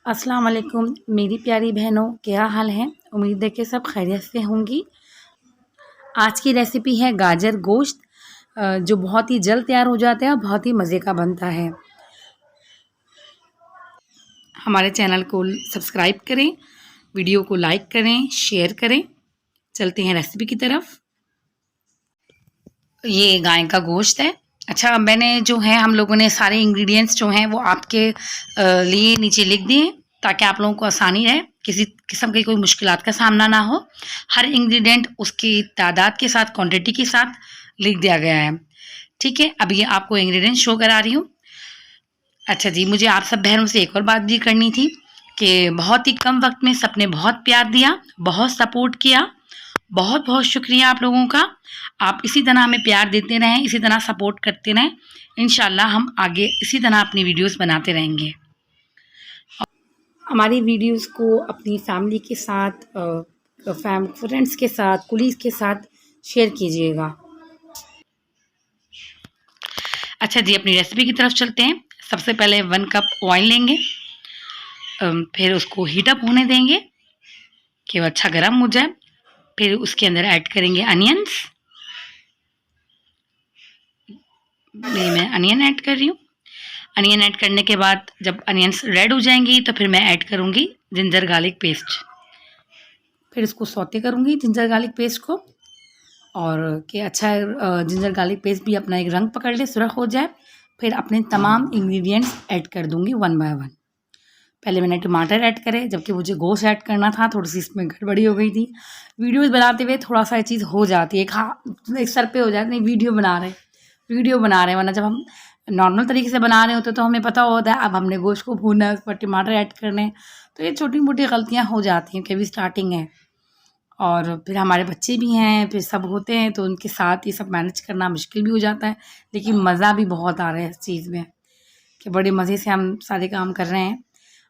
अस्सलाम वालेकुम मेरी प्यारी बहनों, क्या हाल है। उम्मीद है कि सब खैरियत से होंगी। आज की रेसिपी है गाजर गोश्त, जो बहुत ही जल्द तैयार हो जाता है और बहुत ही मज़े का बनता है। हमारे चैनल को सब्सक्राइब करें, वीडियो को लाइक करें, शेयर करें। चलते हैं रेसिपी की तरफ। ये गाय का गोश्त है। अच्छा, मैंने जो है हम लोगों ने सारे इंग्रेडिएंट्स जो हैं वो आपके लिए नीचे लिख दिए ताकि आप लोगों को आसानी रहे, किसी किस्म की कोई मुश्किलात का सामना ना हो। हर इंग्रेडिएंट उसकी तादाद के साथ, क्वांटिटी के साथ लिख दिया गया है। ठीक है, अब ये आपको इंग्रेडिएंट शो करा रही हूँ। अच्छा जी, मुझे आप सब बहनों से एक और बात भी करनी थी कि बहुत ही कम वक्त में सबने बहुत प्यार दिया, बहुत सपोर्ट किया। बहुत बहुत शुक्रिया आप लोगों का। आप इसी तरह हमें प्यार देते रहें, इसी तरह सपोर्ट करते रहें। इंशाल्लाह हम आगे इसी तरह अपनी वीडियोस बनाते रहेंगे। हमारी वीडियोस को अपनी फैमिली के साथ, फ्रेंड्स के साथ, कुलीग के साथ शेयर कीजिएगा। अच्छा जी, अपनी रेसिपी की तरफ चलते हैं। सबसे पहले 1 कप ऑयल लेंगे, फिर उसको हीटअप होने देंगे कि वो अच्छा गर्म हो जाए। फिर उसके अंदर ऐड करेंगे अनियंस। मैं अनियन ऐड कर रही हूँ। अनियन ऐड करने के बाद जब अनियंस रेड हो जाएंगी तो फिर मैं ऐड करूँगी जिंजर गार्लिक पेस्ट। फिर इसको सौते करूँगी जिंजर गार्लिक पेस्ट को, और कि अच्छा जिंजर गार्लिक पेस्ट भी अपना एक रंग पकड़ ले, सुरख हो जाए। फिर अपने तमाम इंग्रेडिएंट्स ऐड कर दूँगी 1 बाय 1। पहले मैंने टमाटर ऐड करे, जबकि मुझे गोश्त ऐड करना था। थोड़ी सी इसमें गड़बड़ी हो गई थी। वीडियोज़ बनाते हुए थोड़ा सा ये चीज़ हो जाती है, एक सर पे हो जाती है, नहीं वीडियो बना रहे हैं। वरना जब हम नॉर्मल तरीके से बना रहे होते तो हमें पता होता है अब हमने गोश्त को भूनना है, उस पर टमाटर ऐड करने हैं। तो ये छोटी मोटी गलतियाँ हो जाती हैं कि अभी स्टार्टिंग है, और फिर हमारे बच्चे भी हैं, फिर सब होते हैं, तो उनके साथ ये सब मैनेज करना मुश्किल भी हो जाता है। लेकिन मज़ा भी बहुत आ रहा है इस चीज़ में कि बड़े मज़े से हम सारे काम कर रहे हैं।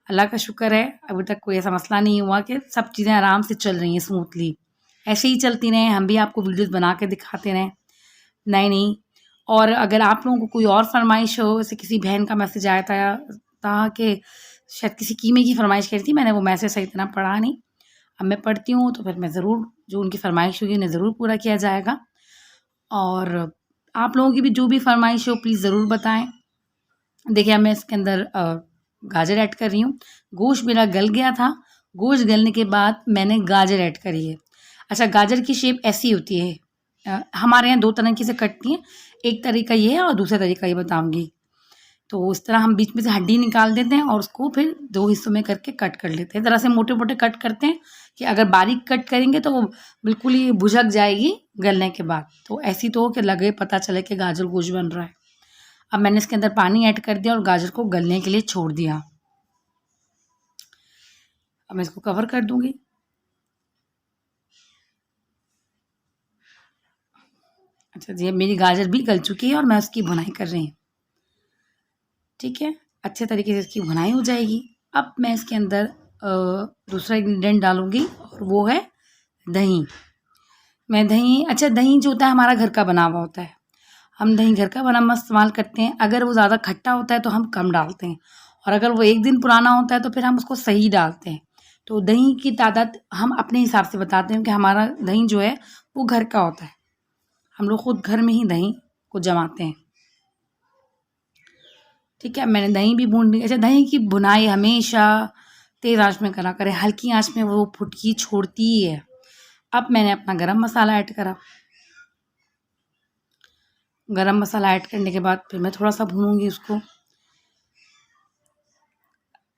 अल्लाह का शुक्र है, अभी तक कोई ऐसा मसला नहीं हुआ कि सब चीज़ें आराम से चल रही हैं स्मूथली। ऐसे ही चलती रहें, हम भी आपको वीडियोज़ बना के दिखाते रहें नई। और अगर आप लोगों को कोई और फ़रमाइश हो, जैसे किसी बहन का मैसेज आया था कि शायद किसी कीमे की फ़रमाइश करी थी, मैंने वो मैसेज सही तरह पढ़ा नहीं। अब मैं पढ़ती हूँ तो फिर मैं ज़रूर, जो उनकी फ़रमाइश होगी उन्हें ज़रूर पूरा किया जाएगा। और आप लोगों की भी जो भी फ़रमाइश हो प्लीज़ ज़रूर बताएँ। देखिए, अब मैं इसके अंदर गाजर ऐड कर रही हूँ। गोश्त मेरा गल गया था। गोश्त गलने के बाद मैंने गाजर ऐड करी है। अच्छा, गाजर की शेप ऐसी होती है, हमारे यहाँ 2 तरीके से कटती हैं। एक तरीका ये है और दूसरा तरीका ये बताऊँगी। तो इस तरह हम बीच में से हड्डी निकाल देते हैं और उसको फिर 2 हिस्सों में करके कट कर लेते हैं। ज़रा से मोटे-मोटे कट करते हैं कि अगर बारीक कट करेंगे तो वो बिल्कुल ही भुजक जाएगी गलने के बाद। तो ऐसी तो हो कि लगे, पता चले कि गाजर गोश्त बन रहा है। अब मैंने इसके अंदर पानी ऐड कर दिया और गाजर को गलने के लिए छोड़ दिया। अब मैं इसको कवर कर दूँगी। अच्छा जी, अब मेरी गाजर भी गल चुकी है और मैं उसकी भुनाई कर रही हूँ। ठीक है, अच्छे तरीके से इसकी भुनाई हो जाएगी। अब मैं इसके अंदर दूसरा इंग्रेडिएंट डालूँगी और वो है दही। अच्छा, दही जो होता है हमारा घर का बना हुआ होता है। हम दही घर का बना हुआ इस्तेमाल करते हैं। अगर वो ज़्यादा खट्टा होता है तो हम कम डालते हैं, और अगर वो 1 दिन पुराना होता है तो फिर हम उसको सही डालते हैं। तो दही की तादाद हम अपने हिसाब से बताते हैं कि हमारा दही जो है वो घर का होता है। हम लोग खुद घर में ही दही को जमाते हैं। ठीक है, मैंने दही भी भून ली। अच्छा, दही की भुनाई हमेशा तेज़ आँच में करा करें, हल्की आँच में वो फुटकी छोड़ती ही है। अब मैंने अपना गरम मसाला ऐड करा। गरम मसाला ऐड करने के बाद फिर मैं थोड़ा-सा भूनूँगी उसको।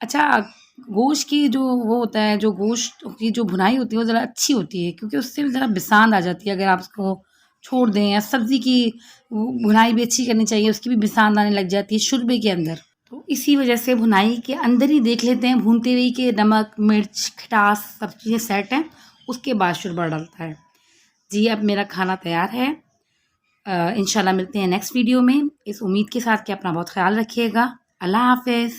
अच्छा, गोश्त की जो वो होता है, जो गोश्त की जो भुनाई होती है वो ज़रा अच्छी होती है, क्योंकि उससे भी ज़रा बिसांद आ जाती है। अगर आप उसको छोड़ दें, या सब्ज़ी की भुनाई भी अच्छी करनी चाहिए, उसकी भी बिसांद आने लग जाती है शोरबे के अंदर। तो इसी वजह से भुनाई के अंदर ही देख लेते हैं भूनते हुए कि नमक, मिर्च, खटास सब चीज़ें सेट हैं, उसके बाद शोरबा डलता है। जी, अब मेरा खाना तैयार है। इंशाल्लाह मिलते हैं नेक्स्ट वीडियो में, इस उम्मीद के साथ कि अपना बहुत ख़्याल रखिएगा। अल्लाह हाफ़िज़।